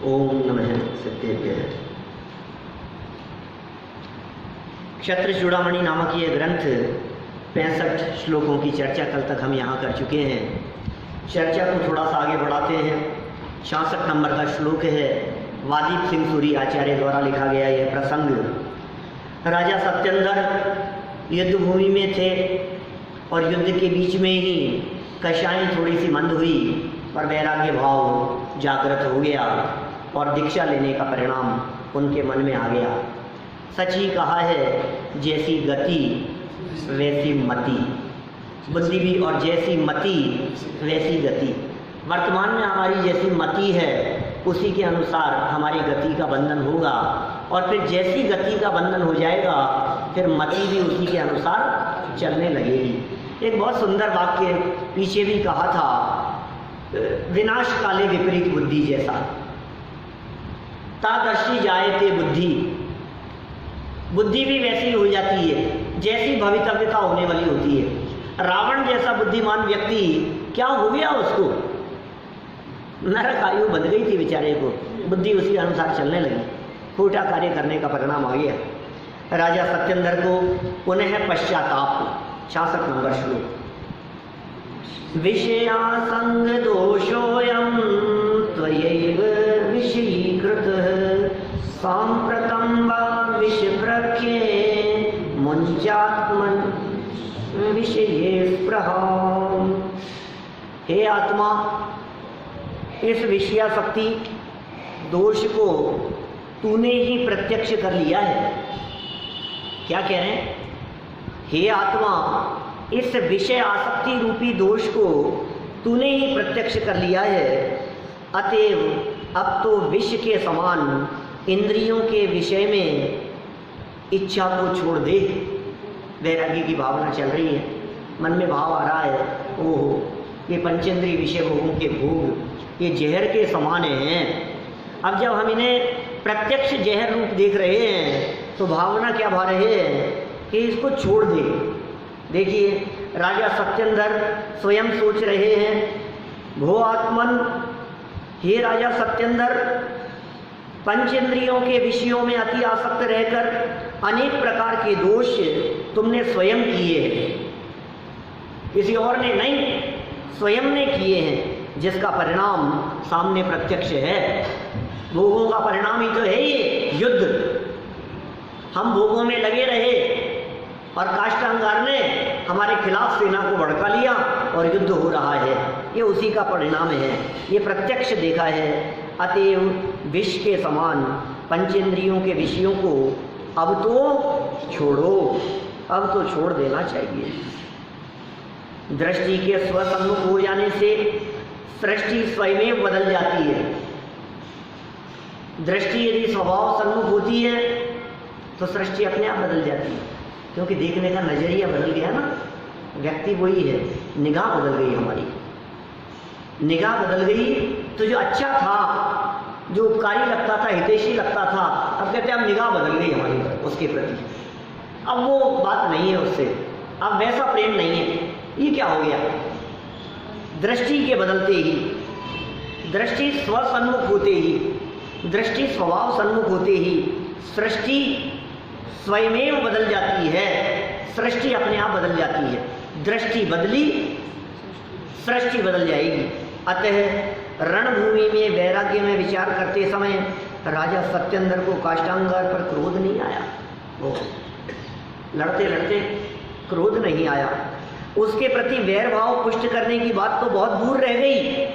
ओम नमः सत्येभ्यः। क्षत्र चूड़ामणि नामक ये ग्रंथ 65 श्लोकों की चर्चा कल तक हम यहाँ कर चुके हैं। चर्चा को थोड़ा सा आगे बढ़ाते हैं। 66 नंबर का श्लोक है। वादीप सिंह सूरी आचार्य द्वारा लिखा गया यह प्रसंग। राजा सत्येंद्र युद्ध भूमि में थे और युद्ध के बीच में ही कषायें थोड़ी सी मंद हुई पर वैराग्य भाव जागृत हो गया और दीक्षा लेने का परिणाम उनके मन में आ गया। सच ही कहा है, जैसी गति वैसी मति, बुद्धि भी और जैसी मति वैसी गति। वर्तमान में हमारी जैसी मति है उसी के अनुसार हमारी गति का बंधन होगा और फिर जैसी गति का बंधन हो जाएगा फिर मति भी उसी के अनुसार चलने लगेगी। एक बहुत सुंदर वाक्य पीछे भी कहा था, विनाश काले विपरीत बुद्धि जैसा, तादर्शी जायते बुद्धि। बुद्धि भी वैसी हो जाती है जैसी भवितव्यता होने वाली होती है। रावण जैसा बुद्धिमान व्यक्ति क्या हो गया, उसको नरक आयु बन गई थी बेचारे को, बुद्धि उसी अनुसार चलने लगी, खोटा कार्य करने का परिणाम आ गया। राजा सत्येंद्र को पुनः पश्चाताप। 66 नंबर श्लोक। विषयासंग दोषोऽयं त्वयैव विषयीकृतः साम्प्रतं वा विषप्रख्ये मुञ्चात्मन् विषये स्पृहा। हे आत्मा, इस विषयासक्ति दोष को तूने ही प्रत्यक्ष कर लिया है। क्या कह रहे हैं? हे आत्मा, इस विषय आसक्ति रूपी दोष को तूने ही प्रत्यक्ष कर लिया है, अतएव अब तो विष के समान इंद्रियों के विषय में इच्छा को छोड़ दे। वैराग्य की भावना चल रही है, मन में भाव आ रहा है, ओहो ये पंचेंद्रिय विषय भोगों के भोग ये जहर के समान हैं। अब जब हम इन्हें प्रत्यक्ष जहर रूप देख रहे हैं तो भावना क्या भा रहे हैं कि इसको छोड़ दे। देखिए, राजा सत्येंद्र स्वयं सोच रहे हैं, भो आत्मन, हे राजा सत्येंद्र, पंचेंद्रियों के विषयों में अति आसक्त रहकर अनेक प्रकार के दोष तुमने स्वयं किए हैं, किसी और ने नहीं, स्वयं ने किए हैं, जिसका परिणाम सामने प्रत्यक्ष है। भोगों का परिणाम ही तो है ये युद्ध। हम भोगों में लगे रहे और काष्ठांगार ने हमारे खिलाफ सेना को भड़का लिया और युद्ध हो रहा है, ये उसी का परिणाम है, ये प्रत्यक्ष देखा है। अतएव विष के समान पंचेंद्रियों के विषयों को अब तो छोड़ो, अब तो छोड़ देना चाहिए। दृष्टि के स्वसन्मुख हो जाने से सृष्टि स्वयं बदल जाती है। दृष्टि यदि स्वभाव सन्मुख होती है तो सृष्टि अपने आप बदल जाती है, क्योंकि देखने का नजरिया बदल गया ना। व्यक्ति वही है, निगाह बदल गई हमारी, निगाह बदल गई तो जो अच्छा था, जो उपकारी लगता था, हितैषी लगता था, अब कहते हैं अब निगाह बदल गई हमारी उसके प्रति, अब वो बात नहीं है उससे, अब वैसा प्रेम नहीं है। ये क्या हो गया? दृष्टि के बदलते ही, दृष्टि स्वसन्मुख होते ही, दृष्टि स्वभाव सन्मुख होते ही सृष्टि स्वयमेव बदल जाती है, सृष्टि अपने आप बदल जाती है। दृष्टि बदली, सृष्टि बदल जाएगी। अतः रणभूमि में वैराग्य में विचार करते समय राजा सत्येंद्र को काष्ठांगार पर क्रोध नहीं आया, वो लड़ते लड़ते क्रोध नहीं आया। उसके प्रति वैर भाव पुष्ट करने की बात तो बहुत दूर रह गई।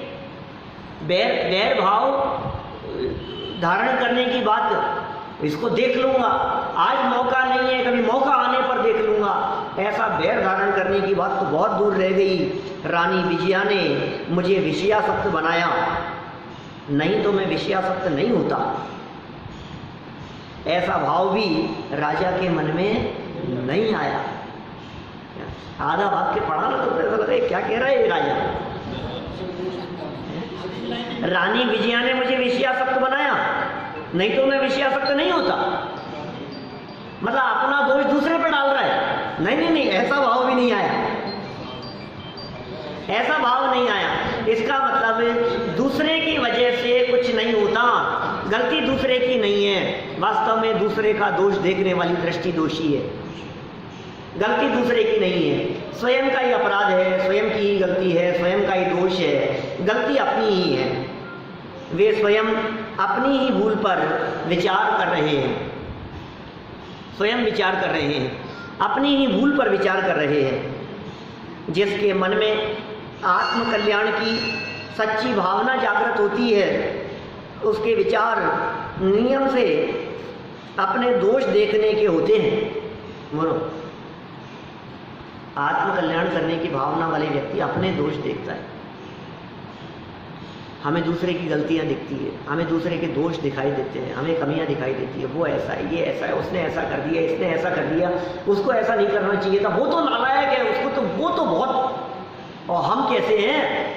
वैर भाव धारण करने की बात, इसको देख लूंगा, आज मौका नहीं है, कभी मौका आने पर देख लूंगा, ऐसा वैर धारण करने की बात तो बहुत दूर रह गई। रानी विजया ने मुझे विषयासक्त बनाया, नहीं तो मैं विषयासक्त नहीं होता। ऐसा भाव भी राजा के मन में नहीं आया। आधा वाक्य पढ़ा ना तो ऐसा लगा क्या कह रहा है ये राजा। रानी विजया ने मुझे विषयासक्त बनाया, नहीं तो मैं विषयासक्त नहीं होता। मतलब अपना दोष दूसरे पर डाल रहा है। नहीं नहीं नहीं, ऐसा भाव भी नहीं आया, ऐसा भाव नहीं आया। इसका मतलब दूसरे की वजह से कुछ नहीं होता, गलती दूसरे की नहीं है, वास्तव में दूसरे का दोष देखने वाली दृष्टि दोषी है। गलती दूसरे की नहीं है, स्वयं का ही अपराध है, स्वयं की ही गलती है, स्वयं का ही दोष है, गलती अपनी ही है। वे स्वयं अपनी ही भूल पर विचार कर रहे हैं, स्वयं विचार कर रहे हैं, अपनी ही भूल पर विचार कर रहे हैं। जिसके मन में आत्मकल्याण की सच्ची भावना जागृत होती है, उसके विचार नियम से अपने दोष देखने के होते हैं। बोलो, आत्मकल्याण करने की भावना वाले व्यक्ति अपने दोष देखता है। हमें दूसरे की गलतियां दिखती है, हमें दूसरे के दोष दिखाई देते हैं, हमें कमियां दिखाई देती है। वो ऐसा है, ये ऐसा है, उसने ऐसा कर दिया, इसने ऐसा कर दिया, उसको ऐसा नहीं करना चाहिए था, वो तो नालायक है, उसको तो वो तो बहुत, और हम कैसे हैं।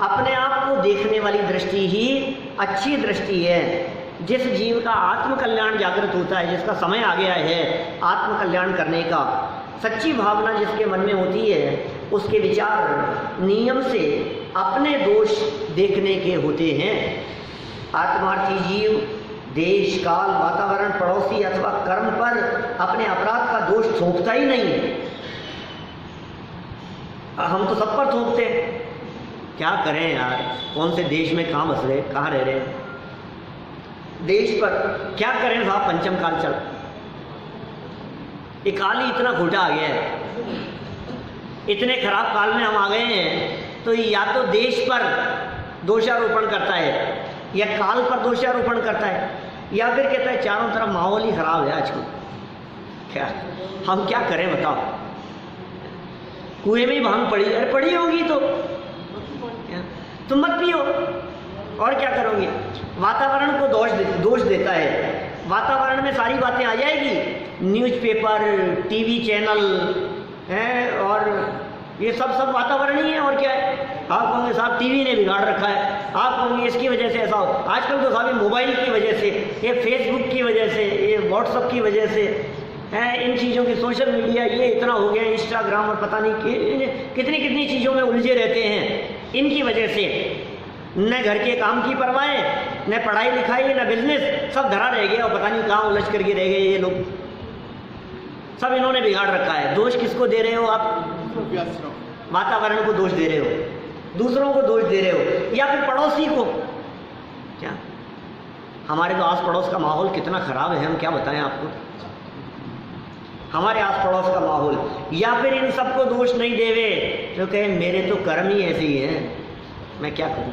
अपने आप को देखने वाली दृष्टि ही अच्छी दृष्टि है। जिस जीव का आत्मकल्याण जागृत होता है, जिसका समय आ गया है आत्मकल्याण करने का, सच्ची भावना जिसके मन में होती है, उसके विचार नियम से अपने दोष देखने के होते हैं। आत्मार्थी जीव देश, काल, वातावरण, पड़ोसी अथवा कर्म पर अपने अपराध का दोष थोपता ही नहीं है। हम तो सब पर थोपते हैं। क्या करें यार, कौन से देश में कहाँ बस रहे, कहाँ रह रहे, देश पर क्या करें साहब, पंचम काल चल, ये काल ही इतना खोटा आ गया है, इतने खराब काल में हम आ गए हैं। तो या तो देश पर दोषारोपण करता है, या काल पर दोषारोपण करता है, या फिर कहता है चारों तरफ माहौल ही खराब है आजकल। क्या हम क्या करें बताओ। कुएं में ही भांग पड़ी, अरे पड़ी होगी तो तुम मत पियो, और क्या करोगे। वातावरण को दोष देता है, वातावरण में सारी बातें आ जाएगी, न्यूज़पेपर, टीवी चैनल हैं, और ये सब वातावरण ही है। और क्या है, आप कहोगे साहब टीवी ने बिगाड़ रखा है, आप कहोगे इसकी वजह से ऐसा हो। आजकल तो साहब मोबाइल की वजह से, ये फेसबुक की वजह से, ये व्हाट्सअप की वजह से है, इन चीज़ों की, सोशल मीडिया ये इतना हो गया, इंस्टाग्राम और पता नहीं कितनी कितनी चीज़ों में उलझे रहते हैं। इनकी वजह से न घर के काम की परवाहें, न पढ़ाई लिखाई, न बिजनेस, सब धरा रह गया और पता नहीं कहाँ उलझ करके रह गए ये लोग। सब इन्होंने बिगाड़ रखा है। दोष किसको दे रहे हो आप? वातावरण को दोष दे रहे हो, दूसरों को दोष दे रहे हो, या फिर पड़ोसी को। क्या हमारे तो आस पड़ोस का माहौल कितना खराब है, हम क्या बताएं आपको। हमारे आस पड़ोस का माहौल, या फिर इन सबको दोष नहीं देवे तो कहे मेरे तो कर्म ही ऐसे ही हैं, मैं क्या करूं,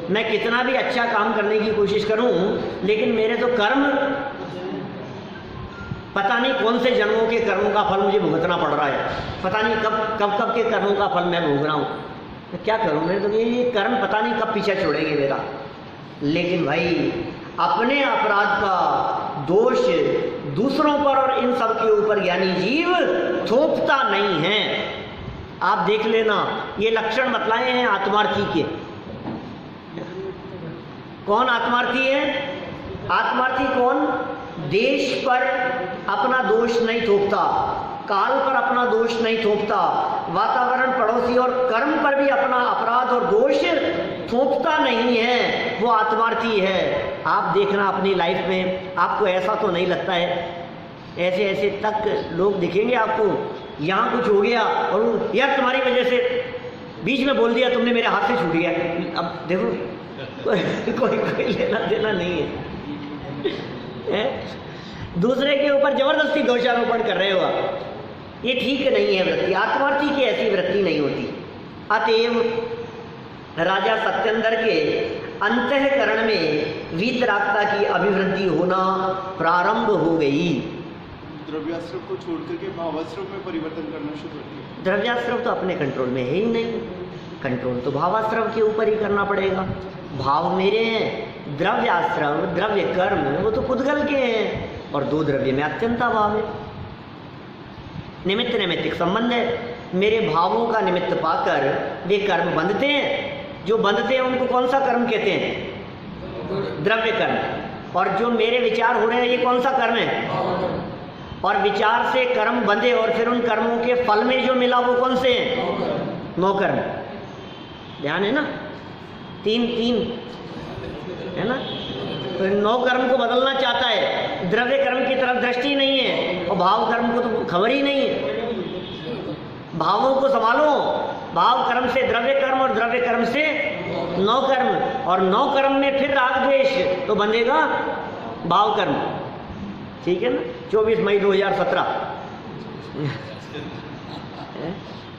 मैं कितना भी अच्छा काम करने की कोशिश करूं, लेकिन मेरे तो कर्म, पता नहीं कौन से जन्मों के कर्मों का फल मुझे भुगतना पड़ रहा है, पता नहीं कब के कर्मों का फल मैं भोग रहा हूँ। मैं क्या करूँ, मेरे तो ये कर्म पता नहीं कब पीछे छोड़ेंगे मेरा। लेकिन भाई अपने अपराध का दोष दूसरों पर और इन सब के ऊपर ज्ञानी जीव थोपता नहीं है। आप देख लेना, ये लक्षण बतलाए हैं आत्मार्थी के। कौन आत्मार्थी है? आत्मार्थी कौन? देश पर अपना दोष नहीं थोपता, काल पर अपना दोष नहीं थोपता, वातावरण, पड़ोसी और कर्म पर भी अपना अपराध और दोष थोपता नहीं है, वो आत्मार्थी है। आप देखना अपनी लाइफ में, आपको ऐसा तो नहीं लगता है, ऐसे ऐसे तक लोग दिखेंगे आपको, यहाँ कुछ हो गया और यार तुम्हारी वजह से बीच में बोल दिया तुमने, मेरे हाथ से छूट गया। अब देखो कोई लेना देना नहीं है, दूसरे के ऊपर जबरदस्ती दोषारोपण कर रहे हो आप, ये ठीक नहीं है वृत्ति। आत्मार्थी की ऐसी वृत्ति नहीं होती। अतएव राजा सत्येंद्र के अंतःकरण में वीतरागता की अभिवृद्धि होना प्रारंभ हो गई। द्रव्याश्रव को छोड़कर के भावाश्रव में परिवर्तन करना शुरू कर दिया। द्रव्याश्रव तो अपने कंट्रोल में है ही नहीं, कंट्रोल तो भावाश्रव के ऊपर ही करना पड़ेगा। भाव मेरे हैं, द्रव्याश्रव, द्रव्य कर्म वो तो पुद्गल के हैं, और दो द्रव्य में अत्यंताभाव है। निमित्त नैमित्तिक संबंध है। मेरे भावों का निमित्त पाकर वे कर्म बंधते हैं। जो बंधते हैं उनको कौन सा कर्म कहते हैं? द्रव्य कर्म। और जो मेरे विचार हो रहे हैं ये कौन सा कर्म है? और विचार से कर्म बंधे और फिर उन कर्मों के फल में जो मिला वो कौन से हैं? मोह कर्म। ध्यान है ना? तीन है ना। तो नौ कर्म को बदलना चाहता है, द्रव्य कर्म की तरफ दृष्टि नहीं है और भाव कर्म को तो खबर ही नहीं है। भावों को संभालो, भाव कर्म से द्रव्य कर्म और द्रव्य कर्म से नौ कर्म, और नौ कर्म में फिर राग द्वेष तो बंधेगा भाव कर्म। ठीक है ना। 24 मई 2017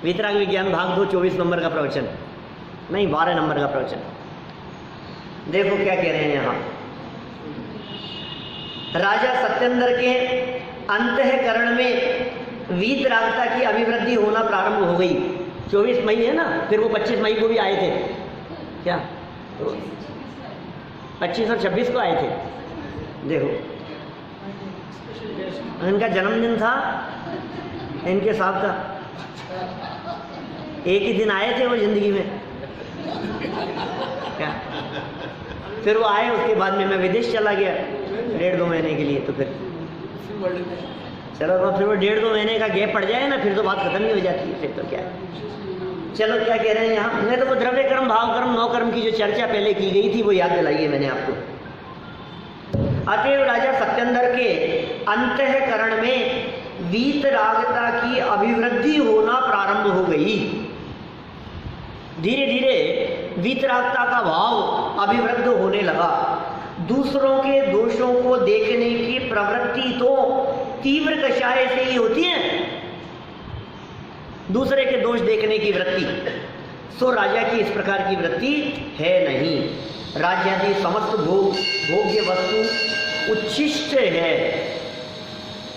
वितराग विज्ञान भाग 2 24 नंबर का प्रवचन, नहीं 12 नंबर का प्रवचन। देखो क्या कह रहे हैं यहाँ। राजा सत्येंद्र के अंतःकरण में वीतरागता की अभिवृद्धि होना प्रारंभ हो गई। 24 मई है ना, फिर वो 25 मई को भी आए थे क्या, तो 25 और 26 को आए थे। देखो इनका जन्मदिन था इनके साहब का, एक ही दिन आए थे वो जिंदगी में क्या। फिर वो आए, उसके बाद में मैं विदेश चला गया 1.5-2 महीने के लिए। तो फिर चलो तो फिर वो 1.5-2 महीने का गैप पड़ जाए ना, फिर तो बात खत्म ही हो जाती है। फिर तो क्या है। चलो क्या कह रहे हैं यहाँ। नहीं तो वो द्रव्य कर्म भाव कर्म नौ कर्म की जो चर्चा पहले की गई थी वो याद दिलाई है मैंने आपको। अतएव राजा सत्येंद्र के अंतःकरण में वीतरागता की अभिवृद्धि होना प्रारंभ हो गई। धीरे धीरे वीतरागता का भाव अभिवृद्ध होने लगा। दूसरों के दोषों को देखने की प्रवृत्ति तो तीव्र कषाय से ही होती है, दूसरे के दोष देखने की वृत्ति। सो राजा की इस प्रकार की वृत्ति है नहीं। राज्यादि समस्त भोग्य वस्तु उच्छिष्ट है।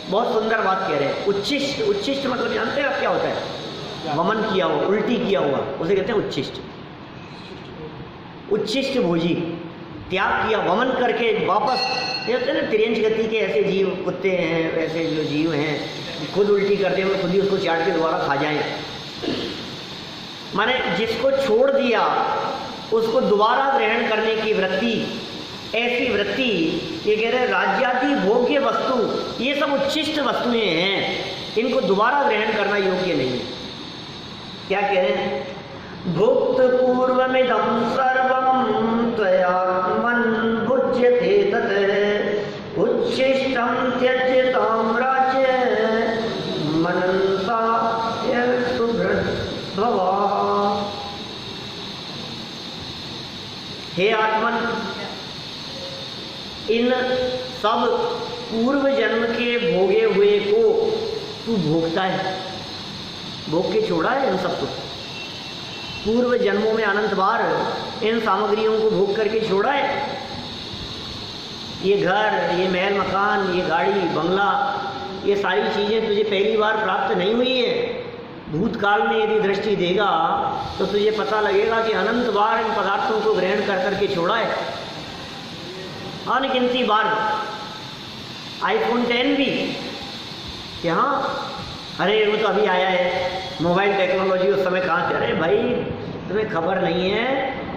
बहुत सुंदर बात कह रहे हैं। उच्छिष्ट, उच्छिष्ट मतलब जानते हैं आप क्या होता है? वमन किया हुआ, उल्टी किया हुआ, उसे कहते हैं उच्छिष्ट। उच्छिष्ट भोजी, त्याग किया, वमन करके वापस, ये होते हैं ना तिर्यंच गति के ऐसे जीव, कुत्ते हैं, ऐसे जो जीव हैं खुद उल्टी करते हैं, खुद ही उसको चाट के दोबारा खा जाएं। माने जिसको छोड़ दिया उसको दोबारा ग्रहण करने की वृत्ति, ऐसी वृत्ति ये कह रहे हैं राज्यादि भोग्य वस्तु ये सब उच्छिष्ट वस्तुएं हैं, इनको दोबारा ग्रहण करना योग्य नहीं है। क्या कह रहे हैं? भुक्त पूर्वमिदं सर्वं त्वयात्मन् भुज्यते तत् उच्छिष्टं त्यज्यतां राज्य मनन्ता सुभृद्भवा। हे आत्मन, इन सब पूर्व जन्म के भोगे हुए को तू भोगता है, भोग के छोड़ा है इन सबको। पूर्व जन्मों में अनंत बार इन सामग्रियों को भोग करके छोड़ा है। ये घर, ये महल मकान, ये गाड़ी बंगला, ये सारी चीज़ें तुझे पहली बार प्राप्त नहीं हुई है। भूतकाल में यदि दृष्टि देगा तो तुझे पता लगेगा कि अनंत बार इन पदार्थों को ग्रहण कर करके छोड़ा है, अनगिनती बार। आईफोन 10 भी कि हाँ, अरे वो तो अभी आया है, मोबाइल टेक्नोलॉजी उस समय कहाँ थे? अरे भाई तुम्हें खबर नहीं है,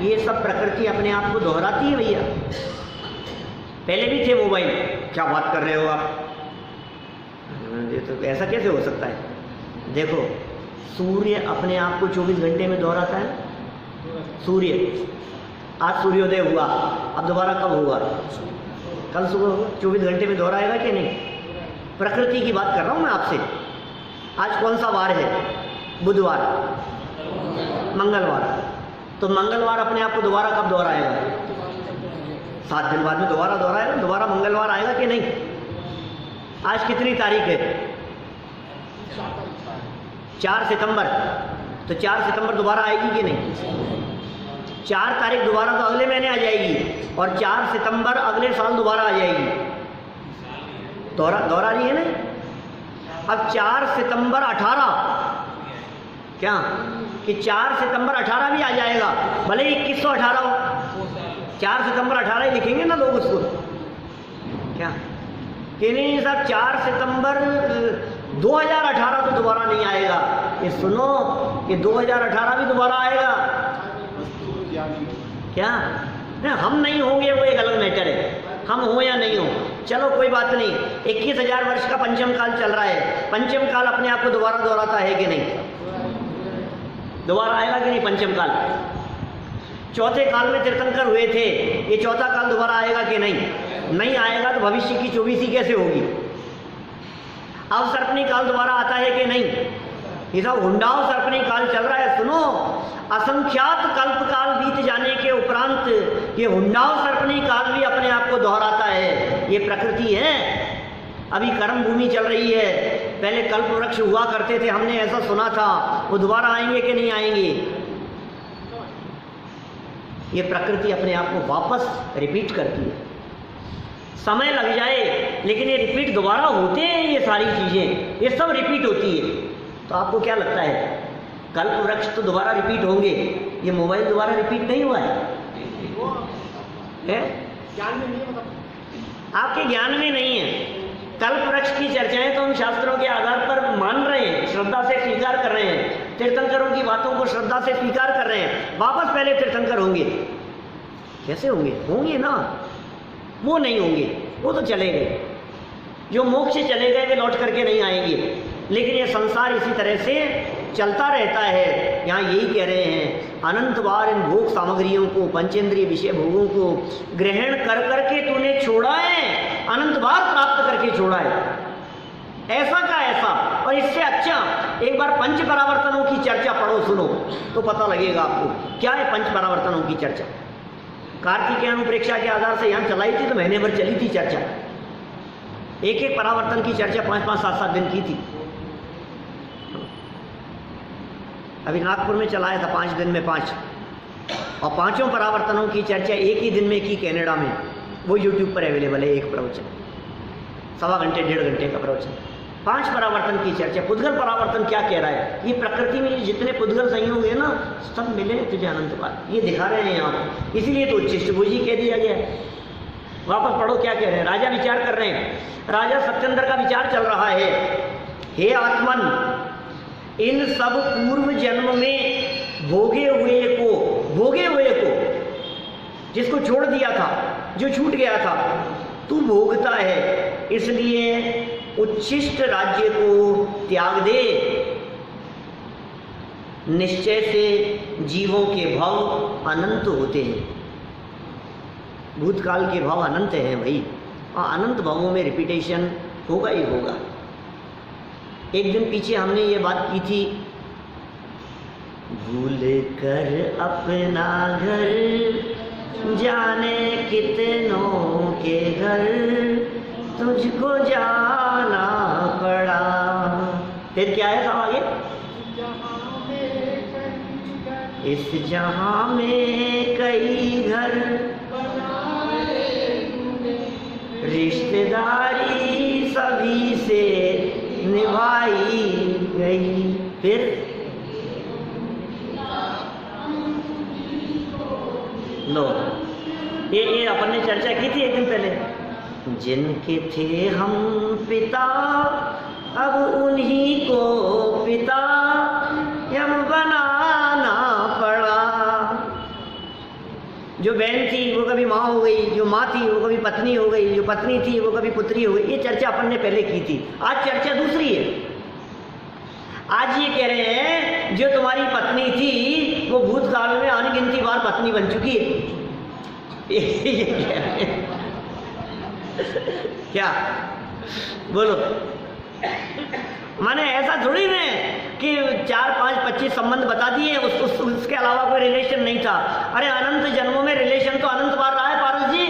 ये सब प्रकृति अपने आप को दोहराती है भैया। पहले भी थे मोबाइल, क्या बात कर रहे हो आप? ये तो ऐसा कैसे हो सकता है? देखो सूर्य अपने आप को 24 घंटे में दोहराता है। सूर्य, आज सूर्योदय हुआ, अब दोबारा कब होगा? कल सुबह होगा। 24 घंटे में दोहराएगा कि नहीं? प्रकृति की बात कर रहा हूँ मैं आपसे। आज कौन सा वार है? बुधवार, मंगलवार। तो मंगलवार अपने आप को दोबारा कब दोहराएगा? 7 दिन बाद में दोबारा दोहराएगा। दोबारा मंगलवार आएगा कि नहीं? आज कितनी तारीख है? 4 सितंबर। तो 4 सितंबर दोबारा आएगी कि नहीं? 4 तारीख दोबारा तो अगले महीने आ जाएगी, और 4 सितंबर अगले साल दोबारा आ जाएगी। दोहरा रही है ना। अब 4 सितंबर 18, क्या कि 4 सितंबर 18 भी आ जाएगा, भले ही 2118 हो, 4 सितंबर 18 ही लिखेंगे ना लोग उसको। क्या कि नहीं साहब, 4 सितंबर 2018 तो दोबारा नहीं आएगा। ये सुनो कि 2018 भी दोबारा आएगा। क्या नहीं, हम नहीं होंगे वो एक अलग मैटर है, हम हो या नहीं हो, चलो कोई बात नहीं। 21,000 वर्ष का पंचम काल चल रहा है। पंचम काल अपने आप को दोबारा दोहराता है कि नहीं? दोबारा आएगा कि नहीं पंचम काल? चौथे काल में तीर्थंकर हुए थे, ये चौथा काल दोबारा आएगा कि नहीं? नहीं आएगा तो भविष्य की 24वीं कैसे होगी? अवसर्पणी काल दोबारा आता है कि नहीं? ये सब हुंडाओ सर्पणी काल चल रहा है। सुनो, असंख्यात कल्प काल बीत जाने के उपरांत ये हुंडाओ सर्पणी काल भी अपने आप को दोहराता है। ये प्रकृति है। अभी कर्म भूमि चल रही है। पहले कल्प वृक्ष हुआ करते थे, हमने ऐसा सुना था, वो दोबारा आएंगे कि नहीं आएंगे? ये प्रकृति अपने आप को वापस रिपीट करती है। समय लग जाए लेकिन ये रिपीट दोबारा होते हैं। ये सारी चीजें, ये सब रिपीट होती है। तो आपको क्या लगता है, कल्प वृक्ष तो दोबारा रिपीट होंगे, ये मोबाइल दोबारा रिपीट नहीं हुआ है? ज्ञान में नहीं है, आपके ज्ञान में नहीं है। कल्प वृक्ष की चर्चाएं तो हम शास्त्रों के आधार पर मान रहे हैं, श्रद्धा से स्वीकार कर रहे हैं, तीर्थंकरों की बातों को श्रद्धा से स्वीकार कर रहे हैं। वापस पहले तीर्थंकर होंगे, कैसे होंगे? होंगे ना, वो नहीं होंगे, वो तो चले गए। जो मोक्ष से चले गए वे लौट करके नहीं आएंगे। लेकिन ये संसार इसी तरह से चलता रहता है। यहाँ यही कह रहे हैं, अनंत बार इन भोग सामग्रियों को, पंचेंद्रिय विषय भोगों को ग्रहण कर करके तूने छोड़ा है, अनंत बार प्राप्त करके छोड़ा है। ऐसा का ऐसा। और इससे अच्छा एक बार पंच परावर्तनों की चर्चा पढ़ो, सुनो तो पता लगेगा आपको क्या है पंच परावर्तनों की चर्चा। कार्तिकेय अनुप्रेक्षा के आधार से यहाँ चलाई थी तो महीने भर चली थी चर्चा। एक एक परावर्तन की चर्चा 5-5, 7-7 दिन की थी। अभी नागपुर में चलाया था 5 दिन में 5, और 5 परावर्तनों की चर्चा एक ही दिन में की कनाडा में। वो यूट्यूब पर अवेलेबल है, एक प्रवचन 1.25 घंटे 1.5 घंटे का प्रवचन। 5 परावर्तन की चर्चा। पुद्गल परावर्तन क्या कह रहा है? ये प्रकृति में जितने पुद्गल संयोग है ना, सब मिले तुझे अनंत बार, ये दिखा रहे हैं यहाँ। इसीलिए तो उच्छिष्टभुजी कह दिया गया है। वापस पढ़ो क्या कह रहे हैं। राजा विचार कर रहे हैं, राजा सत्येंद्र का विचार चल रहा है। हे आत्मन, इन सब पूर्व जन्म में भोगे हुए को जिसको छोड़ दिया था, जो छूट गया था, तू भोगता है, इसलिए उच्छिष्ट राज्य को त्याग दे। निश्चय से जीवों के भाव अनंत होते हैं। भूतकाल के भाव अनंत हैं भाई, और अनंत भावों में रिपीटेशन होगा ही होगा। एक दिन पीछे हमने ये बात की थी, भूल कर अपना घर जाने कितनों के घर तुझको जाना पड़ा। फिर क्या है सब आगे? इस जहां में कई घर, रिश्तेदारी सभी से निभाई गई। फिर लो, ये अपन ने चर्चा की थी एक दिन पहले। जिनके थे हम पिता अब उन्हीं को पिता यम बनाना पड़ा। जो बहन थी वो कभी माँ हो गई, जो माँ थी वो कभी पत्नी हो गई, जो पत्नी थी वो कभी पुत्री हो गई। ये चर्चा अपन ने पहले की थी। आज चर्चा दूसरी है। आज ये कह रहे हैं जो तुम्हारी पत्नी थी वो भूतकाल में अनगिनती बार पत्नी बन चुकी है। ये कह रहे हैं। क्या बोलो? माने ऐसा थोड़ी है कि 4, 5, 25 संबंध बता दिए, उसके अलावा कोई रिलेशन नहीं था। अरे अनंत जन्मों में रिलेशन तो अनंत बार रहा है पारस जी।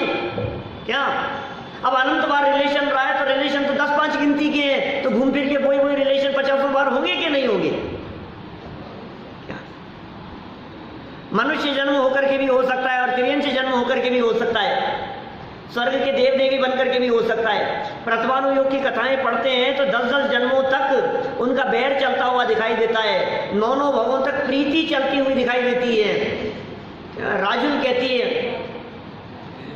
क्या अब अनंत बार रिलेशन रहा है तो रिलेशन तो 10-5 गिनती के हैं, तो घूम फिर के वही रिलेशन 50 बार होंगे कि नहीं होंगे? क्या मनुष्य जन्म होकर के भी हो सकता है और तिर्यंश जन्म होकर के भी हो सकता है, स्वर्ग के देव देवी बनकर के भी हो सकता है। प्रतिभानुयोग की कथाएं पढ़ते हैं तो 10-10 जन्मों तक उनका बैर चलता हुआ दिखाई देता है, 9 भवों तक प्रीति चलती हुई दिखाई देती है। राजुल कहती है,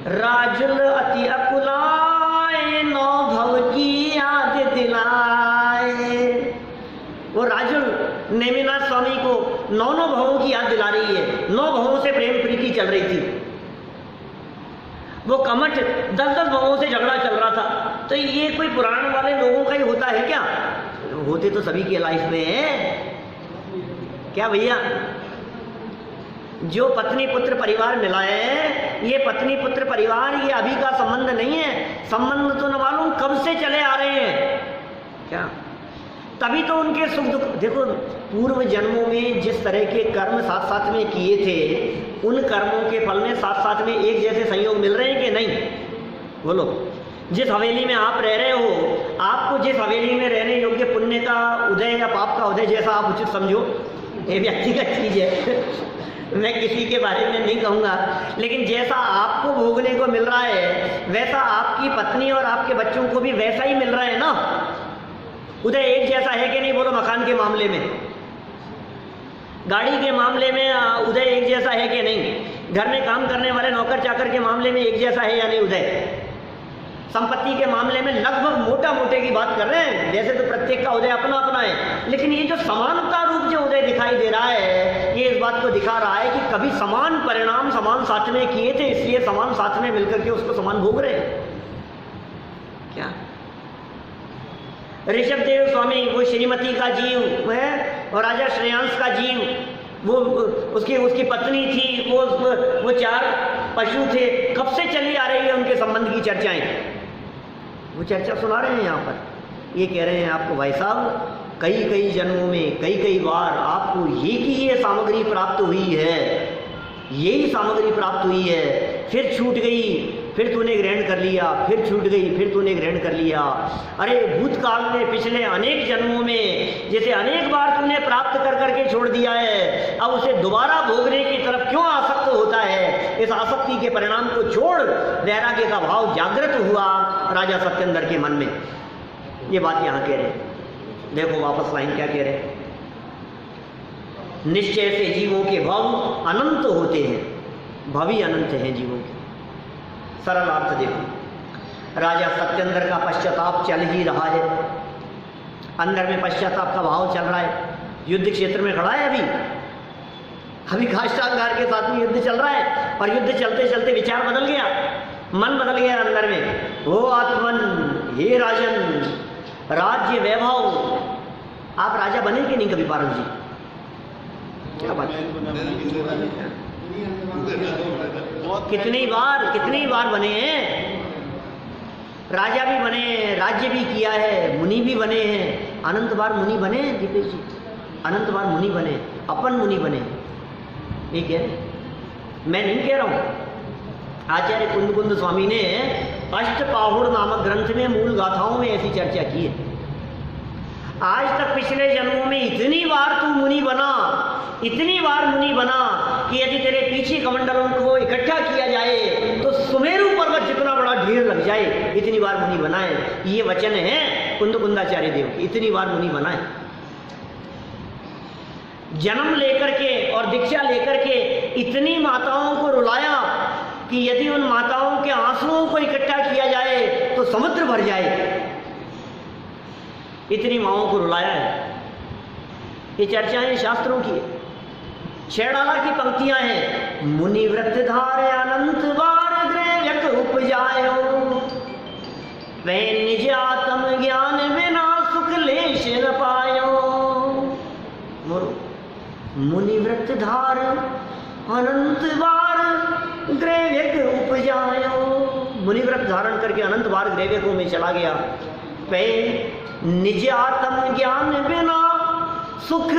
राजुल अति अकुलाए 9 भव की याद दिलाए। वो राजुल नेमिनाथ स्वामी को 9 भवों की याद दिला रही है। 9 भवों से प्रेम प्रीति चल रही थी। वो कमठ 10-10 भवों से झगड़ा चल रहा था। तो ये कोई पुराण वाले लोगों का ही होता है क्या? होते तो सभी के लाइफ में है क्या भैया? जो पत्नी पुत्र परिवार मिला है, ये पत्नी पुत्र परिवार ये अभी का संबंध नहीं है, संबंध तो न मालूम कब से चले आ रहे हैं। क्या तभी तो उनके सुख दुख, देखो पूर्व जन्मों में जिस तरह के कर्म साथ साथ में किए थे, उन कर्मों के फल में साथ साथ में एक जैसे संयोग मिल रहे हैं कि नहीं? बोलो। जिस हवेली में आप रह रहे हो, आपको जिस हवेली में रहने योग्य पुण्य का उदय या पाप का उदय, जैसा आप उचित समझो, ये व्यक्तिगत चीज है मैं किसी के बारे में नहीं कहूँगा, लेकिन जैसा आपको भोगने को मिल रहा है वैसा आपकी पत्नी और आपके बच्चों को भी वैसा ही मिल रहा है ना। उदय एक जैसा है कि नहीं? बोलो। मकान के मामले में, गाड़ी के मामले में उदय एक जैसा है कि नहीं? घर में काम करने वाले नौकर चाकर के मामले में एक जैसा है या नहीं उदय? संपत्ति के मामले में लगभग मोटा मोटे की बात कर रहे हैं, वैसे तो प्रत्येक का उदय अपना अपना है, लेकिन ये जो समानता रूप जो उदय दिखाई दे रहा है, ये इस बात को दिखा रहा है कि कभी समान परिणाम समान साथ में किए थे, इसलिए समान साथ में मिलकर के उसको समान भोग रहे हैं। क्या ऋषभदेव स्वामी, वो श्रीमती का जीव है और राजा श्रेयांश का जीव, वो उसकी पत्नी थी, वो 4 पशु थे, कब से चली आ रही है उनके संबंध की चर्चाएं। वो चर्चा सुना रहे हैं यहाँ पर, ये कह रहे हैं आपको भाई साहब कई जन्मों में कई बार आपको ये सामग्री प्राप्त हुई है, यही सामग्री प्राप्त हुई है, फिर छूट गई, फिर तूने ग्रहण कर लिया, फिर छूट गई, फिर तूने ग्रहण कर लिया। अरे भूतकाल में पिछले अनेक जन्मों में जैसे अनेक बार तूने प्राप्त कर करके छोड़ दिया है, अब उसे दोबारा भोगने की तरफ क्यों आसक्त होता है? इस आसक्ति के परिणाम को छोड़, वैराग्य का भाव जागृत हुआ राजा सत्येंद्र के मन में। ये बात यहाँ कह रहे हैं। देखो वापस लाइन क्या कह रहे हैं, निश्चय से जीवों के भव अनंत होते हैं, भवी अनंत हैं जीवों के। सरल अर्थ देखो, राजा सत्येंद्र का पश्चाताप चल ही रहा है, अंदर में पश्चाताप का भाव चल रहा है, युद्ध क्षेत्र में खड़ा है, अभी काष्ठांगार के साथ में युद्ध चल रहा है, और युद्ध चलते चलते विचार बदल गया, मन बदल गया अंदर में। हो आत्मन, हे राजन, राज्य वैभव, आप राजा बने कि नहीं कभी पारस जी? क्या बात है? कितनी बार बने हैं, राजा भी बने हैं, राज्य भी किया है, मुनि भी बने हैं, अनंत बार मुनि बने हैं दीपेश जी, अनंत बार मुनि बने, अपन मुनि बने। ये क्या है? मैं नहीं कह रहा हूं, आचार्य कुंद स्वामी ने अष्टपाहुड़ नामक ग्रंथ में मूल गाथाओं में ऐसी चर्चा की है। आज तक पिछले जन्मों में इतनी बार तू मुनि बना, इतनी बार मुनि बना कि यदि तेरे पीछे कमंडलों को इकट्ठा किया जाए तो सुमेरु पर्वत जितना बड़ा ढेर लग जाए, इतनी बार मुनि बना है। ये वचन है कुंदाचार्य देव की, इतनी बार मुनि बना है। जन्म लेकर के और दीक्षा लेकर के इतनी माताओं को रुलाया कि यदि उन माताओं के आंसुओं को इकट्ठा किया जाए तो समुद्र भर जाए, इतनी माओं को रुलाया है। ये चर्चाएं शास्त्रों की है। शेरडाला की पंक्तियां हैं, मुनि व्रत धारे अनंत बार ग्रेव्यक उपजायो, वे निज आत्म ज्ञान बिना सुख लेश न पायो। मुनि व्रत धार अनंत बार ग्रेव्यक उपजायो, मुनि व्रत धारण करके अनंत बार ग्रेव्यकों में चला गया। वे निज आत्म ज्ञान बिना सुख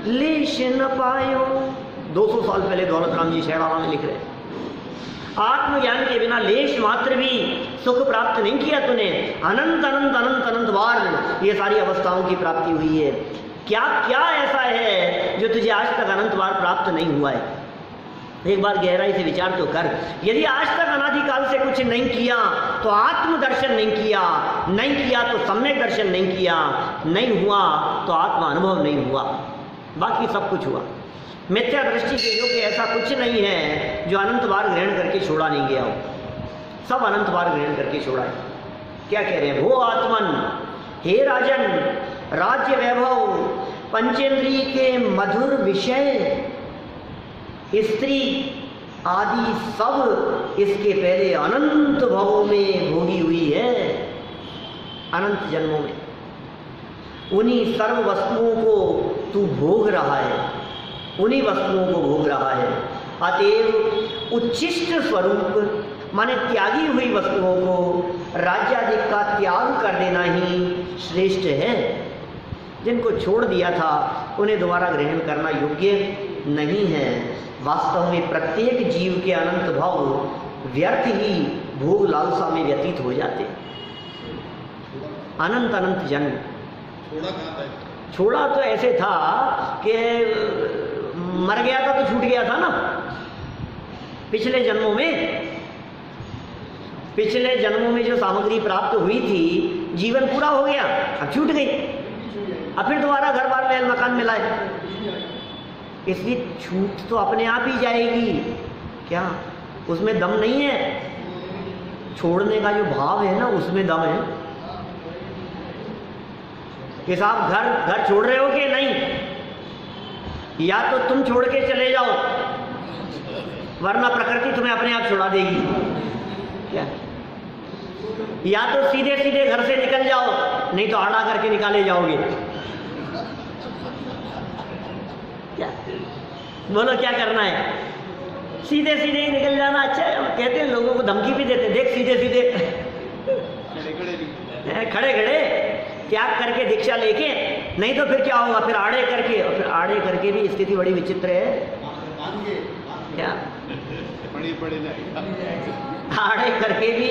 लेश न पायो। 200 साल पहले दौलत राम जी शेरडाला में लिख रहे, आत्मज्ञान के बिना लेश मात्र भी सुख प्राप्त नहीं किया तूने, अनंत अनंत अनंत अनंत बार ये सारी अवस्थाओं की प्राप्ति हुई है। क्या क्या ऐसा है जो तुझे आज तक अनंत बार प्राप्त नहीं हुआ है? एक बार गहराई से विचार तो कर। यदि आज तक अनादिकाल से कुछ नहीं किया तो आत्म दर्शन नहीं किया तो सम्यक दर्शन नहीं किया, नहीं हुआ तो आत्मा अनुभव नहीं हुआ, बाकी सब कुछ हुआ। मिथ्या दृष्टि के योग्य ऐसा कुछ नहीं है जो अनंत बार ग्रहण करके छोड़ा नहीं गया हो, सब अनंत बार ग्रहण करके छोड़ा है। क्या कह रहे हैं? वो आत्मन, हे राजन, राज्य वैभव, पंचेंद्रिय के मधुर विषय, स्त्री आदि सब इसके पहले अनंत भवों में भोगी हुई है, अनंत जन्मों में। उन्हीं सर्व वस्तुओं को तू भोग रहा है, उन्हीं वस्तुओं को भोग रहा है। अतएव उच्छिष्ट स्वरूप माने त्यागी हुई वस्तुओं को राज्यादि का त्याग कर देना ही श्रेष्ठ है। जिनको छोड़ दिया था उन्हें दोबारा ग्रहण करना योग्य नहीं है। वास्तव में प्रत्येक जीव के अनंत भाव व्यर्थ ही भोग लालसा में व्यतीत हो जाते। अनंत अनंत जन्म छोड़ा तो ऐसे था कि मर गया था तो छूट गया था ना। पिछले जन्मों में जो सामग्री प्राप्त हुई थी, जीवन पूरा हो गया, अब छूट गई, अब फिर दोबारा घर बार महल मकान मिला है। इसलिए छूट तो अपने आप ही जाएगी। क्या उसमें दम नहीं है? छोड़ने का जो भाव है ना, उसमें दम है कि साहब घर छोड़ रहे हो कि नहीं, या तो तुम छोड़ के चले जाओ वरना प्रकृति तुम्हें अपने आप छुड़ा देगी। क्या? या तो सीधे सीधे घर से निकल जाओ, नहीं तो आड़ा करके निकाले जाओगे। क्या बोलो, क्या करना है? सीधे सीधे ही निकल जाना अच्छा है। कहते हैं, लोगों को धमकी भी देते, देख सीधे सीधे खड़े खड़े त्याग करके दीक्षा लेके, नहीं तो फिर क्या होगा? फिर आड़े करके, और फिर आड़े करके भी स्थिति बड़ी विचित्र है। क्या आड़े करके भी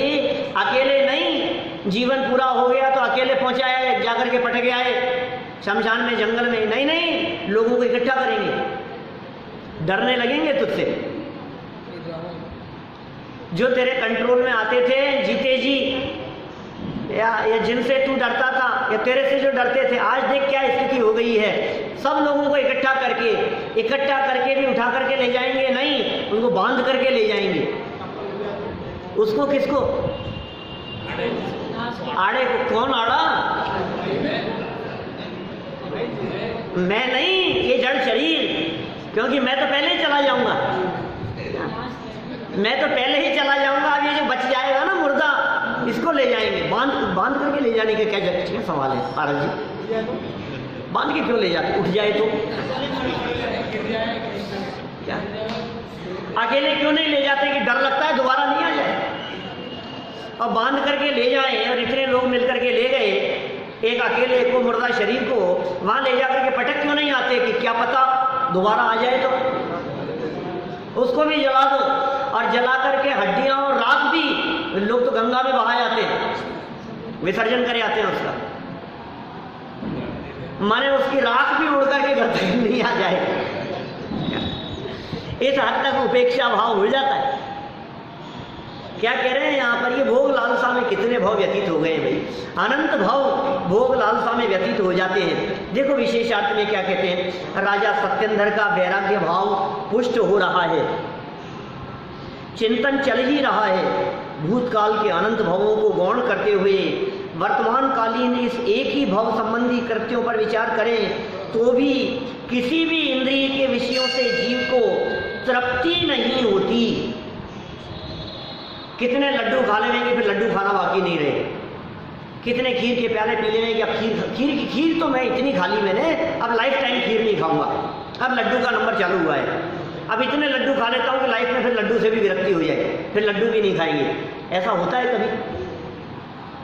अकेले नहीं, जीवन पूरा हो गया तो अकेले पहुंचाया जाकर के पटक आए शमशान में, जंगल में। नहीं, लोगों को इकट्ठा करेंगे, डरने लगेंगे तुझसे। जो तेरे कंट्रोल में आते थे, जीते जी, या जिनसे तू डरता था, या तेरे से जो डरते थे, आज देख क्या स्थिति हो गई है। सब लोगों को इकट्ठा करके भी उठा करके ले जाएंगे नहीं, उनको बांध करके ले जाएंगे। उसको किसको? आड़े को। कौन आड़ा? मैं नहीं, ये जड़ शरीर, क्योंकि मैं तो पहले ही चला जाऊंगा। अब ये जो बच जाएगा ना मुर्दा, इसको ले जाएंगे, बांध करके ले जाने का क्या सवाल है पारस जी? बांध के क्यों ले जाते? उठ जाए तो क्या? अकेले क्यों नहीं ले जाते कि डर लगता है दोबारा नहीं आ जाए? और बांध करके ले जाए, और इतने लोग मिलकर के ले गए, एक अकेले को, मुर्दा शरीर को वहां ले जाकर के पटक क्यों नहीं आते कि क्या पता दोबारा आ जाए तो? उसको भी जला दो, और जला करके हड्डियां और राख भी, लोग तो गंगा में बहा जाते हैं, विसर्जन करे आते हैं उसका, माने उसकी राख भी उड़ करके घर तक नहीं आ जाए। इस हद तक उपेक्षा भाव हो जाता है। क्या कह रहे हैं यहाँ पर? ये भोग लालसा में कितने भाव व्यतीत हो गए भाई, अनंत भाव भोग लालसा में व्यतीत हो जाते हैं। देखो विशेषार्थ में क्या कहते हैं, राजा सत्येंद्र का वैराग्य भाव पुष्ट हो रहा है, चिंतन चल ही रहा है। भूतकाल के अनंत भावों को गौण करते हुए वर्तमान कालीन इस एक ही भाव संबंधी कृत्यों पर विचार करें तो भी किसी भी इंद्रिय के विषयों से जीव को तृप्ति नहीं होती। कितने लड्डू खा लेंगे, फिर लड्डू खाना बाकी नहीं रहे। कितने खीर के प्याले पी लेंगे कि अब खीर तो मैं इतनी खा ली मैंने, अब लाइफ टाइम खीर नहीं खाऊंगा, अब लड्डू का नंबर चालू हुआ है, अब इतने लड्डू खा लेता हूँ कि लाइफ में फिर लड्डू से भी विरक्ति हो जाए, फिर लड्डू भी नहीं खाएंगे। ऐसा होता है कभी?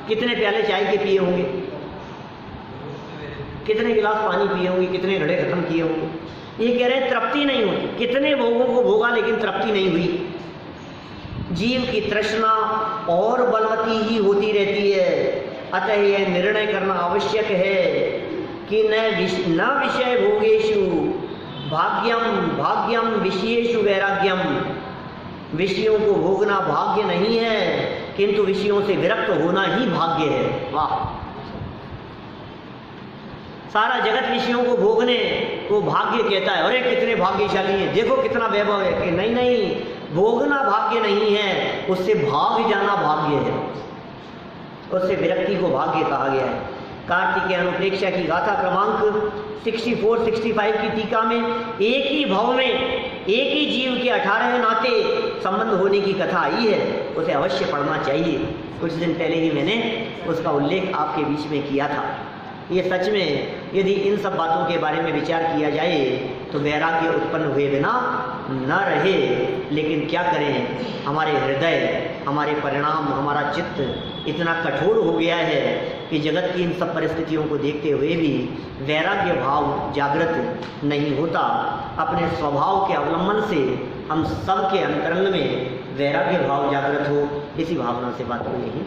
कितने प्याले चाय के पिए होंगे, कितने गिलास पानी पिए होंगे, कितने घड़े खत्म किए होंगे। ये कह रहे हैं तृप्ति नहीं होती। कितने भोगों को भोगा लेकिन तृप्ति नहीं हुई। जीव की तृष्णा और बलवती ही होती रहती है। अतः यह निर्णय करना आवश्यक है कि न विषय भोगेषु भाग्यम विषयेषु वैराग्यम। विषयों को भोगना भाग्य नहीं है, किंतु विषयों से विरक्त होना ही भाग्य है। वाह! सारा जगत विषयों को भोगने को भाग्य कहता है। अरे कितने भाग्यशाली हैं, देखो कितना वैभव है। कि नहीं, भोगना भाग्य नहीं है, उससे भाग जाना भाग्य है। उससे विरक्ति को भाग्य कहा गया है। कार्तिक अनुप्रेक्षा की गाथा क्रमांक 64-65 की टीका में एक ही भाव में एक ही जीव के 18 नाते संबंध होने की कथा आई है। उसे अवश्य पढ़ना चाहिए। कुछ दिन पहले ही मैंने उसका उल्लेख आपके बीच में किया था। ये सच में यदि इन सब बातों के बारे में विचार किया जाए तो वैराग्य उत्पन्न हुए बिना न रहे, लेकिन क्या करें, हमारे हृदय, हमारे परिणाम, हमारा चित्त इतना कठोर हो गया है कि जगत की इन सब परिस्थितियों को देखते हुए भी वैराग्य भाव जागृत नहीं होता। अपने स्वभाव के अवलंबन से हम सब के अंतरंग में वैराग्य भाव जागृत हो, इसी भावना से बात को यही